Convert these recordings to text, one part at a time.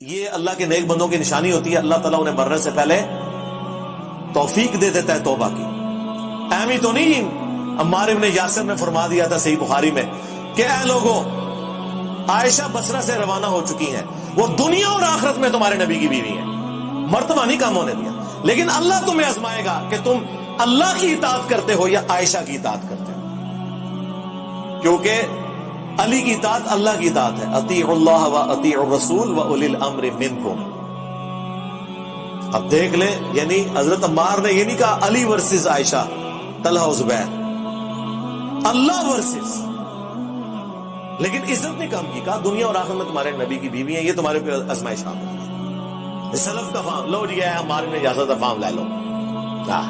یہ اللہ کے نیک بندوں کی نشانی ہوتی ہے، اللہ تعالیٰ انہیں مرنے سے پہلے توفیق دے دیتا ہے توبہ کی. ایمی تو نہیں عمار ابن یاسر نے فرما دیا تھا صحیح بخاری میں کہ اے لوگو، عائشہ بصرہ سے روانہ ہو چکی ہیں، وہ دنیا اور آخرت میں تمہارے نبی کی بیوی ہیں. مرتبہ نہیں کام ہونے دیا، لیکن اللہ تمہیں آزمائے گا کہ تم اللہ کی اطاعت کرتے ہو یا عائشہ کی اطاعت کرتے ہو، کیونکہ علی کی اطاعت اللہ کی اطاعت ہے. اطیعوا اللہ و اطیعوا الرسول و اولی الامر منکم. اب دیکھ لیں، یعنی حضرت عمار نے یہ نہیں کہا علی ورسز عائشہ، طلحہ و زبیر، اللہ ورسز، لیکن عزت نے کام کی، کہا دنیا اور آخرت میں تمہارے نبی کی بیوی ہیں، یہ تمہارے پہ آزمائش آ گئی. سلف کا فام لو جی ہے، ہمارے نے اجازت کا فام لے لو کیا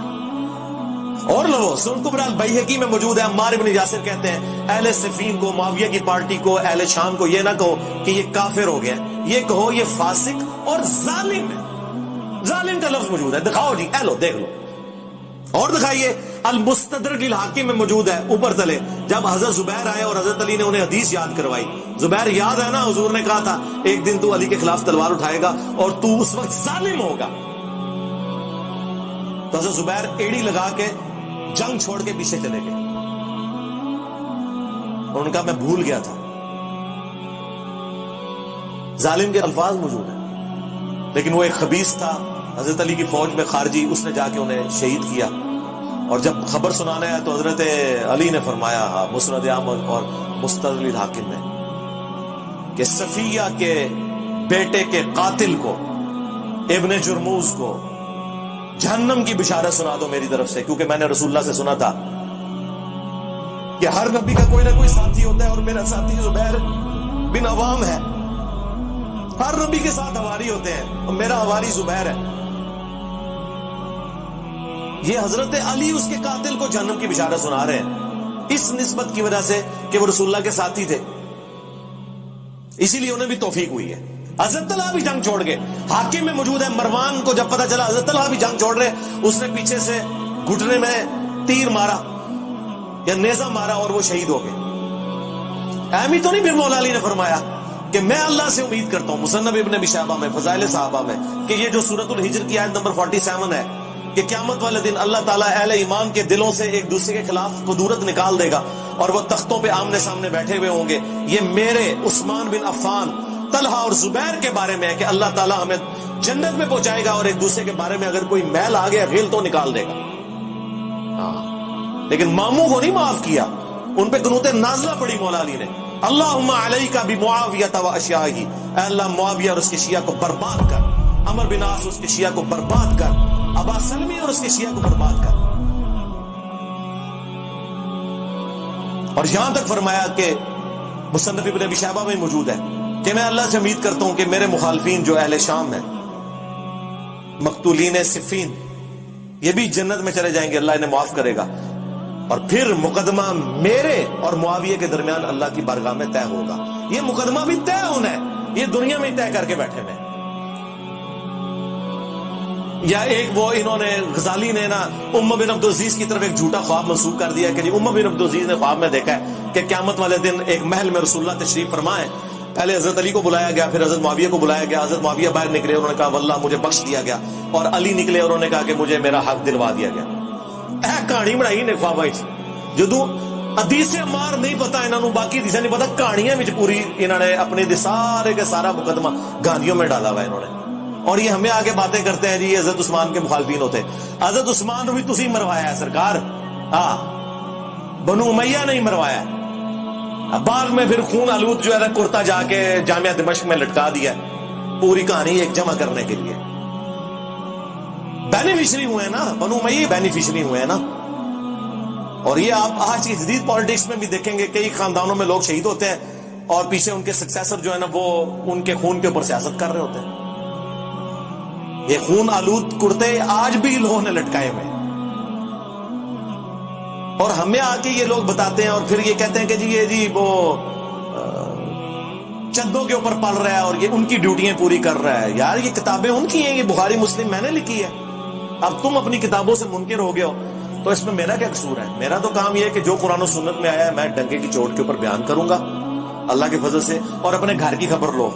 اور لو. سنن کبری البیہقی میں موجود ہے، عمار ابن یاسر کہتے ہیں اہل صفین کو، معاویہ کی پارٹی کو، اہل شام کو یہ نہ کہو کہ یہ کافر ہو گیا، یہ کہو یہ فاسق اور ظالم ہے. ظالم کا لفظ موجود ہے، دکھاؤ جی، اے لو دیکھ لو اور دکھائیے. المستدرک للحاکم میں موجود ہے اوپر تلے. جب حضرت زبیر آئے اور حضرت علی نے انہیں حدیث یاد کروائی، زبیر یاد ہے نا، حضور نے کہا تھا ایک دن تو علی کے خلاف تلوار اٹھائے گا اور تو اس وقت ظالم ہوگا. تو حضرت زبیر ایڑی لگا کے جنگ چھوڑ کے پیچھے چلے گئے. اور ان کا میں بھول گیا تھا. ظالم کے الفاظ موجود ہیں، لیکن وہ ایک خبیث تھا، حضرت علی کی فوج میں خارجی، اس نے جا کے انہیں شہید کیا. اور جب خبر سنانا ہے تو حضرت علی نے فرمایا مسند احمد اور مستدرک الحاکم میں کہ صفیہ کے بیٹے کے قاتل کو، ابن جرموز کو جہنم کی بشارت سنا دو میری طرف سے، کیونکہ میں نے رسول اللہ سے سنا تھا کہ ہر نبی کا کوئی نہ کوئی ساتھی ہوتا ہے، اور میرا ساتھی زبیر بن عوام ہے. ہر نبی کے ساتھ ہواری ہوتے ہیں، اور میرا ہواری زبیر ہے. یہ حضرت علی اس کے قاتل کو جہنم کی بشارت سنا رہے ہیں، اس نسبت کی وجہ سے کہ وہ رسول اللہ کے ساتھی تھے، اسی لیے انہیں بھی توفیق ہوئی ہے. حضرت طلحہ بھی جنگ چھوڑ گئے. حاکم میں موجود ہے، مروان کو جب پتا چلا حضرت طلحہ بھی جنگ چھوڑ رہے، اس نے پیچھے سے گھٹنے میں تیر مارا یا نیزہ مارا اور وہ شہید ہو گئے. ایمی تو نہیں پھر مولا علی نے فرمایا کہ میں اللہ سے امید کرتا ہوں، مصنف ابن ابی شیبہ میں، فضائل صحابہ میں، کہ یہ جو سورۃ الحجر کی آیت نمبر 47 ہے کہ قیامت والے دن اللہ تعالیٰ اہل ایمان کے دلوں سے ایک دوسرے کے خلاف قدورت نکال دے گا اور وہ تختوں پہ آمنے سامنے بیٹھے ہوئے ہوں گے. یہ میرے عثمان بن عفان، طلحہ اور زبیر کے بارے میں ہے کہ اللہ تعالیٰ ہمیں جنت میں پہنچائے گا، اور ایک دوسرے کے بارے میں اگر کوئی میل آ گیا غیل تو نکال دے گا. لیکن ماموں کو نہیں معاف کیا، ان پہ قنوت نازلہ پڑی مولا علی نے، اللہم علیکا بمعاویہ و اشیائی، اے اللہ معاویہ اور اس کے شیعہ کو برباد کر، عمر بن عاص اس کے شیعہ کو برباد کر، ابا سلمی اور اس کے شیعہ کو برباد کر. اور یہاں تک فرمایا کہ مصنف ابن ابی شیبہ میں موجود ہے کہ میں اللہ سے امید کرتا ہوں کہ میرے مخالفین جو اہل شام ہیں، مقتولین صفین، یہ بھی جنت میں چلے جائیں گے، اللہ انہیں معاف کرے گا. اور پھر مقدمہ میرے اور معاویہ کے درمیان اللہ کی بارگاہ میں طے ہوگا. یہ مقدمہ بھی طے ہونا ہے، یہ دنیا میں طے کر کے بیٹھے ہیں. یا ایک وہ انہوں نے غزالی نے نا بن عبدالعزیز کی طرف ایک جھوٹا خواب منسوخ کر دیا کہ جی بن عبدالعزیز نے خواب میں دیکھا ہے کہ قیامت والے دن ایک محل میں رسول اللہ تشریف فرمائے. پہلے حضرت علی کو بلایا گیا، پھر حضرت معاویہ کو بلایا گیا. حضرت معاویہ باہر نکلے، انہوں نے کہا واللہ مجھے بخش دیا گیا، اور علی نکلے، انہوں نے کہا کہ مجھے میرا حق دلوا دیا گیا. کہانی بنائی نے خواباں جدو حدیث عمار نہیں پتا انہوں نے، باقی حدیثیں نہیں پتا، کہانیاں وچ پوری انہوں نے اپنے سارے کے سارا مقدمہ گاندیوں میں ڈالا ہوا انہوں نے. اور یہ ہمیں آگے باتیں کرتے ہیں جی یہ حضرت عثمان کے مخالفین ہوتے. حضرت عثمان بھی تسی مروایا ہے سرکار، بنو امیہ نہیں مروایا. بعد میں پھر خون آلود جو ہے نا کرتا جا کے جامعہ دمشق میں لٹکا دیا، پوری کہانی ایک جمع کرنے کے لیے. بینیفیشری ہوئے ہیں نا، بنو امیہ بینیفیشری ہوئے ہیں نا. اور یہ آپ آج کی جدید پالیٹکس میں بھی دیکھیں گے، کئی خاندانوں میں لوگ شہید ہوتے ہیں اور پیچھے ان کے سکسیسر جو ہے نا وہ ان کے خون کے اوپر سیاست کر رہے ہوتے ہیں. یہ خون آلود کرتے آج بھی لوگوں نے لٹکائے ہوئے، اور ہمیں آ کے یہ لوگ بتاتے ہیں اور پھر یہ کہتے ہیں کہ جی یہ جی وہ چندوں کے اوپر پل رہا ہے اور یہ ان کی ڈیوٹیاں پوری کر رہا ہے. یار یہ کتابیں ان کی ہیں، یہ بخاری مسلم میں نے لکھی ہے. اب تم اپنی کتابوں سے منکر ہو گئے ہو تو اس میں میرا کیا قصور ہے؟ میرا تو کام یہ ہے کہ جو قرآن و سنت میں آیا ہے میں ڈنکے کی چوٹ کے اوپر بیان کروں گا اللہ کے فضل سے، اور اپنے گھر کی خبر لو.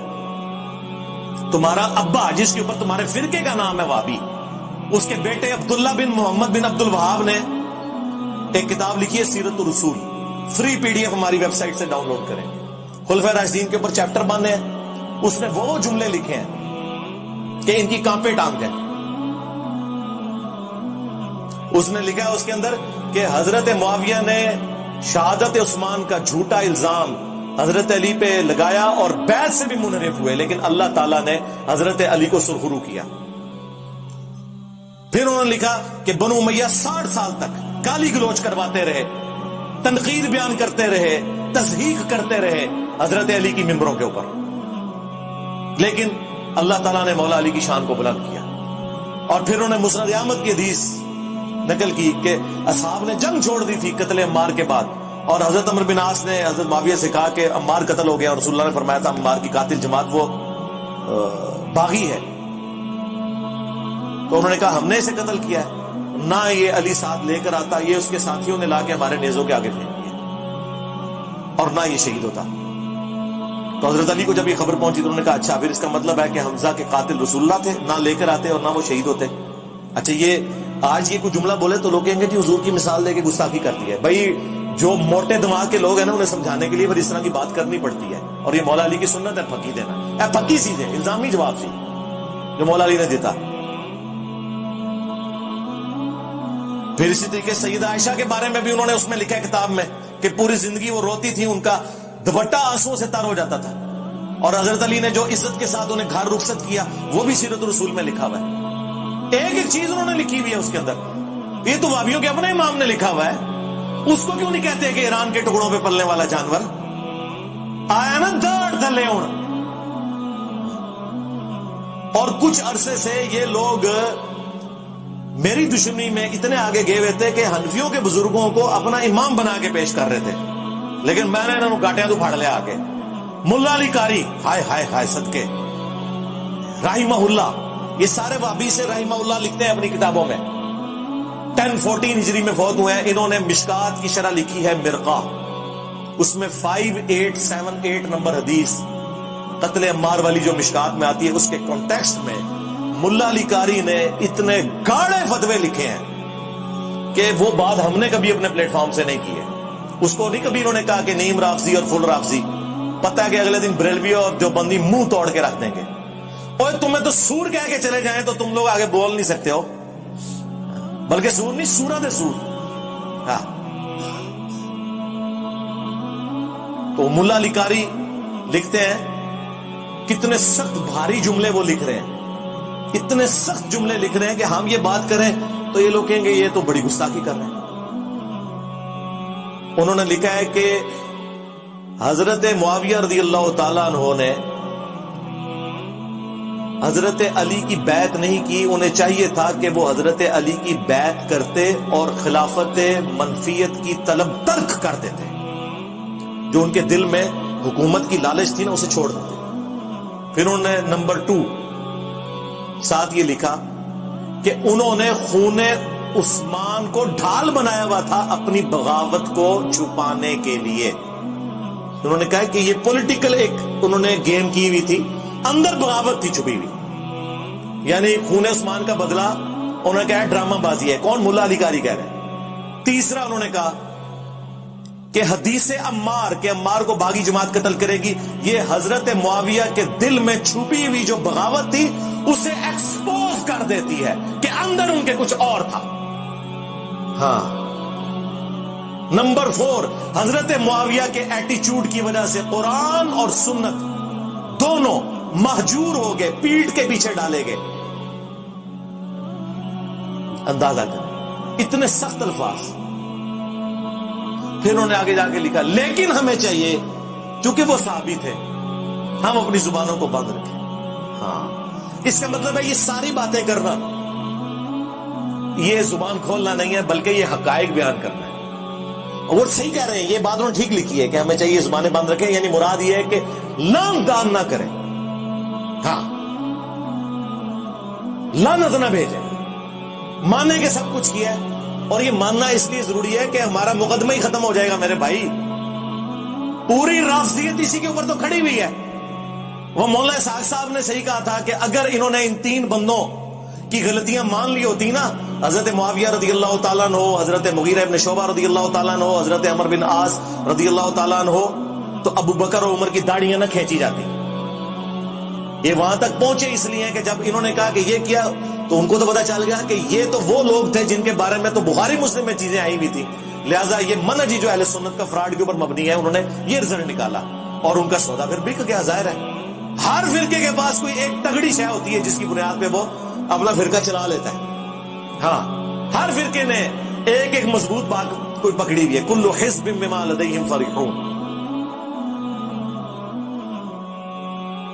تمہارا ابا جس کے اوپر تمہارے فرقے کا نام ہے وہابی، اس کے بیٹے عبداللہ بن محمد بن عبد الوہاب نے ایک کتاب لکھی ہے سیرت الرسول، فری پی ڈی ایف ہماری ویب سائٹ سے ڈاؤن لوڈ کریں، خلفائے راشدین کے اوپر چیپٹر باندھے ہیں، اس نے وہ جملے لکھے ہیں کہ ان کی کانپے ٹانگ ہے۔ اس نے لکھا ہے اس کے اندر کہ حضرت معاویہ نے شہادت عثمان کا جھوٹا الزام حضرت علی پہ لگایا اور بیعت سے بھی منحرف ہوئے، لیکن اللہ تعالیٰ نے حضرت علی کو سرخرو کیا۔ پھر انہوں نے لکھا کہ بنو امیہ 60 سال تک گالی گلوچ کرواتے رہے، تنقید بیان کرتے رہے، تصحیح کرتے رہے حضرت علی کی ممبروں کے اوپر، لیکن اللہ تعالیٰ نے مولا علی کی شان کو بلند کیا۔ اور پھر انہوں نے مسند احمد کی حدیث نقل کی کہ اصحاب نے جنگ چھوڑ دی تھی قتل عمار کے بعد، اور حضرت عمرو بن عاص نے حضرت معاویہ سے کہا کہ عمار قتل ہو گیا، اور رسول اللہ نے فرمایا تھا عمار کی قاتل جماعت وہ باغی ہے، تو انہوں نے کہا ہم نے اسے قتل کیا ہے، نہ یہ علی ساتھ لے کر آتا، یہ اس کے ساتھیوں نے لا کے ہمارے نیزوں کے آگے پھینک دیا، اور نہ یہ شہید ہوتا۔ تو حضرت علی کو جب یہ خبر پہنچی تو انہوں نے کہا اچھا پھر اس کا مطلب ہے کہ حمزہ کے قاتل رسول اللہ تھے، نہ لے کر آتے اور نہ وہ شہید ہوتے۔ اچھا یہ آج یہ کوئی جملہ بولے تو لوگ کہیں گے کہ حضور کی مثال دے کے گستاخی کرتی ہے۔ بھائی جو موٹے دماغ کے لوگ ہیں نا، انہیں سمجھانے کے لیے پھر اس طرح کی بات کرنی پڑتی ہے، اور یہ مولا علی کی سنت ہے پھکی دینا، پھکی سی ہے، الزامی جواب سی جو مولا علی نے دیتا۔ پھر اسی طریقے سیدہ عائشہ کے بارے میں بھی انہوں نے اس میں لکھا ہے کتاب میں کہ پوری زندگی وہ روتی تھی، ان کا دوپٹہ آنسوؤں سے تر ہو جاتا تھا، اور حضرت علی نے جو عزت کے ساتھ انہیں گھر رخصت کیا وہ بھی سیرت الرسول میں لکھا ہوا ہے۔ ایک ایک چیز انہوں نے لکھی ہوئی ہے اس کے اندر۔ یہ تو وہابیوں کے اپنے امام نے لکھا ہوا ہے، اس کو کیوں نہیں کہتے کہ ایران کے ٹکڑوں پہ پلنے والا جانور آیا نا داڑ دلے ہون۔ اور کچھ عرصے سے یہ لوگ میری دشمنی میں اتنے آگے گئے ہوئے تھے کہ حنفیوں کے بزرگوں کو اپنا امام بنا کے پیش کر رہے تھے، لیکن میں نے انہوں نے گاٹیاں تو پھاڑ لیا آگے۔ ملا علی قاری ہائے ہائے ہائے صدقے رحمہ اللہ، یہ سارے وہابی سے رحمہ اللہ لکھتے ہیں اپنی کتابوں میں۔ 1014 ہجری میں فوت ہوئے ہیں، انہوں نے مشکات کی شرح لکھی ہے مرقہ، اس میں 5878 نمبر حدیث قتل عمار والی جو مشکات میں آتی ہے اس کے کانٹیکسٹ میں ملا علی قاری نے اتنے گاڑے فتوے لکھے ہیں کہ وہ بات ہم نے کبھی اپنے پلیٹ فارم سے نہیں کی ہے۔ اس کو نہیں کبھی انہوں نے کہا کہ نیم رافضی اور فل رافضی، پتہ ہے کہ اگلے دن بریلوی اور دیوبندی منہ توڑ کے رکھ دیں گے، اور تمہیں تو سور کہہ کے چلے جائیں تو تم لوگ آگے بول نہیں سکتے ہو، بلکہ سور نہیں سورت ہے سور۔ ہاں تو ملا علی قاری لکھتے ہیں، کتنے سخت بھاری جملے وہ لکھ رہے ہیں، اتنے سخت جملے لکھ رہے ہیں کہ ہم یہ بات کریں تو یہ لوگ کہیں گے یہ تو بڑی گستاخی کر رہے ہیں۔ انہوں نے لکھا ہے کہ حضرت معاویہ رضی اللہ تعالیٰ عنہ نے حضرت علی کی بیعت نہیں کی، انہیں چاہیے تھا کہ وہ حضرت علی کی بیعت کرتے اور خلافت منفیت کی طلب ترک کر دیتے، جو ان کے دل میں حکومت کی لالچ تھی نا اسے چھوڑ دیتے۔ پھر انہوں نے نمبر 2 ساتھ یہ لکھا کہ انہوں نے خون عثمان کو ڈھال بنایا ہوا تھا اپنی بغاوت کو چھپانے کے لیے۔ انہوں نے کہا کہ یہ پولیٹیکل ایک انہوں نے گیم کی ہوئی تھی، اندر بغاوت تھی چھپی ہوئی، یعنی خون عثمان کا بدلہ انہوں نے کہا ڈرامہ بازی ہے۔ کون؟ ملا علی قاری کہہ رہے ہیں۔ تیسرا انہوں نے کہا کہ حدیث عمار کہ عمار کو باغی جماعت قتل کرے گی، یہ حضرت معاویہ کے دل میں چھپی ہوئی جو بغاوت تھی اسے ایکسپوز کر دیتی ہے کہ اندر ان کے کچھ اور تھا۔ ہاں نمبر 4 حضرت معاویہ کے ایٹیچیوڈ کی وجہ سے قرآن اور سنت دونوں مہجور ہو گئے، پیٹھ کے پیچھے ڈالے گئے۔ اندازہ کریں اتنے سخت الفاظ۔ پھر انہوں نے آگے جا کے لکھا لیکن ہمیں چاہیے چونکہ وہ صحابی تھے ہم اپنی زبانوں کو بند رکھیں۔ ہاں اس کا مطلب ہے یہ ساری باتیں کرنا یہ زبان کھولنا نہیں ہے، بلکہ یہ حقائق بیان کرنا ہے۔ اور وہ صحیح کہہ رہے ہیں، یہ بات انہوں نے ٹھیک لکھی ہے کہ ہمیں چاہیے زبانیں بند رکھیں، یعنی مراد یہ ہے کہ لام دان نہ کریں، ہاں لعنت نہ بھیجیں، مانے کہ سب کچھ کیا ہے۔ اور یہ ماننا اس لیے ضروری ہے کہ ہمارا مقدمہ ہی ختم ہو جائے گا میرے بھائی، پوری رافضیت اسی کے اوپر تو کھڑی ہوئی ہے۔ وہ مولانا اسحاق صاحب نے صحیح کہا تھا کہ اگر انہوں نے ان 3 بندوں کی غلطیاں مان لی ہوتی نا، حضرت معاویہ رضی اللہ تعالیٰ عنہ، حضرت مغیرہ ابن شعبہ رضی اللہ تعالیٰ عنہ، حضرت عمر بن عاص رضی اللہ تعالیٰ عنہ، تو ابو بکر اور عمر کی داڑیاں نہ کھینچی جاتی. یہ وہاں تک پہنچے اس لیے کہ جب انہوں نے کہا کہ یہ کیا تو ان کو تو پتا چل گیا کہ یہ تو وہ لوگ تھے جن کے بارے میں تو بخاری مسلم میں چیزیں آئی ہوئی تھی، لہٰذا یہ منہج جو اہل سنت کا فراڈ کے اوپر مبنی ہے، انہوں نے یہ رزلٹ نکالا اور ان کا سودا پھر بک گیا. ظاہر ہے ہر فرقے کے پاس کوئی ایک تگڑی شے ہوتی ہے جس کی بنیاد پہ وہ اپنا فرقہ چلا لیتا ہے. ہاں ہر فرقے نے ایک مضبوط بات کوئی پکڑی ہوئی ہے. کل حزب بما لدیہم فرحون.